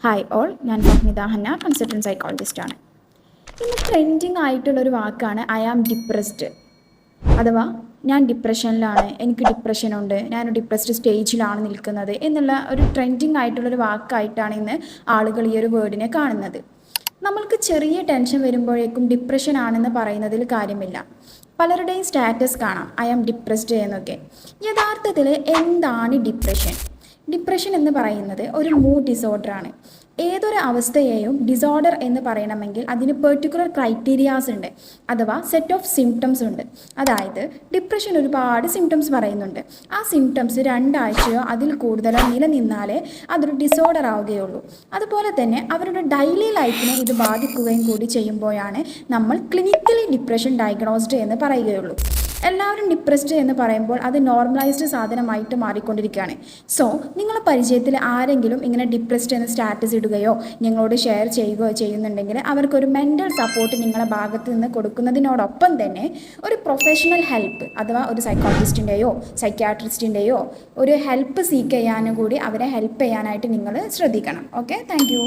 Hi all, ഞാൻ Fahmida Hannah, consultant സൈക്കോളജിസ്റ്റാണ്. ഇന്ന് trending ആയിട്ടുള്ളൊരു വാക്കാണ് ഐ ആം ഡിപ്രസ്ഡ്. അഥവാ ഞാൻ ഡിപ്രഷനിലാണ്, എനിക്ക് ഡിപ്രഷനുണ്ട്, ഞാൻ ഡിപ്രസ്ഡ് സ്റ്റേജിലാണ് നിൽക്കുന്നത് എന്നുള്ള ഒരു ട്രെൻഡിങ് ആയിട്ടുള്ളൊരു വാക്കായിട്ടാണ് ഇന്ന് ആളുകൾ ഈ ഒരു വേർഡിനെ കാണുന്നത്. നമ്മൾക്ക് ചെറിയ ടെൻഷൻ വരുമ്പോഴേക്കും ഡിപ്രഷൻ ആണെന്ന് പറയുന്നതിൽ കാര്യമില്ല. പലരുടെയും സ്റ്റാറ്റസ് കാണാം ഐ ആം ഡിപ്രസ്ഡ് എന്നൊക്കെ. യഥാർത്ഥത്തിൽ എന്താണ് ഡിപ്രഷൻ? ഡിപ്രഷൻ എന്ന് പറയുന്നത് ഒരു മൂഡ് ഡിസോർഡറാണ്. ഏതൊരു അവസ്ഥയെയും ഡിസോർഡർ എന്ന് പറയണമെങ്കിൽ അതിന് പെർട്ടിക്കുലർ ക്രൈറ്റീരിയാസ് ഉണ്ട്, അഥവാ സെറ്റ് ഓഫ് സിംറ്റംസ് ഉണ്ട്. അതായത് ഡിപ്രഷൻ ഒരുപാട് സിംറ്റംസ് പറയുന്നുണ്ട്. ആ സിംറ്റംസ് 2 ആഴ്ചയോ അതിൽ കൂടുതലോ നിലനിന്നാലേ അതൊരു ഡിസോർഡർ ആവുകയുള്ളൂ. അതുപോലെ തന്നെ അവരുടെ ഡെയിലി ലൈഫിനെ ഇത് ബാധിക്കുകയും കൂടി ചെയ്യുമ്പോഴാണ് നമ്മൾ ക്ലിനിക്കലി ഡിപ്രഷൻ ഡയഗ്നോസ്ഡ് എന്ന് പറയുകയുള്ളൂ. എല്ലാവരും ഡിപ്രസ്ഡ് എന്ന് പറയുമ്പോൾ അത് നോർമലൈസ്ഡ് സാധനമായിട്ട് മാറിക്കൊണ്ടിരിക്കുകയാണ്. സോ നിങ്ങളുടെ പരിചയത്തിൽ ആരെങ്കിലും ഇങ്ങനെ ഡിപ്രസ്ഡ് എന്ന സ്റ്റാറ്റസ് ഇടുകയോ ഞങ്ങളോട് ഷെയർ ചെയ്യുകയോ ചെയ്യുന്നുണ്ടെങ്കിൽ അവർക്കൊരു മെൻ്റൽ സപ്പോർട്ട് നിങ്ങളുടെ ഭാഗത്ത് നിന്ന് കൊടുക്കുന്നതിനോടൊപ്പം തന്നെ ഒരു പ്രൊഫഷണൽ ഹെൽപ്പ്, അഥവാ ഒരു സൈക്കോളജിസ്റ്റിൻ്റെയോ സൈക്യാട്രിസ്റ്റിൻ്റെയോ ഒരു ഹെൽപ്പ് സീക്ക് ചെയ്യാനും കൂടി അവരെ ഹെൽപ്പ് ചെയ്യാനായിട്ട് നിങ്ങൾ ശ്രദ്ധിക്കണം. Okay, thank you.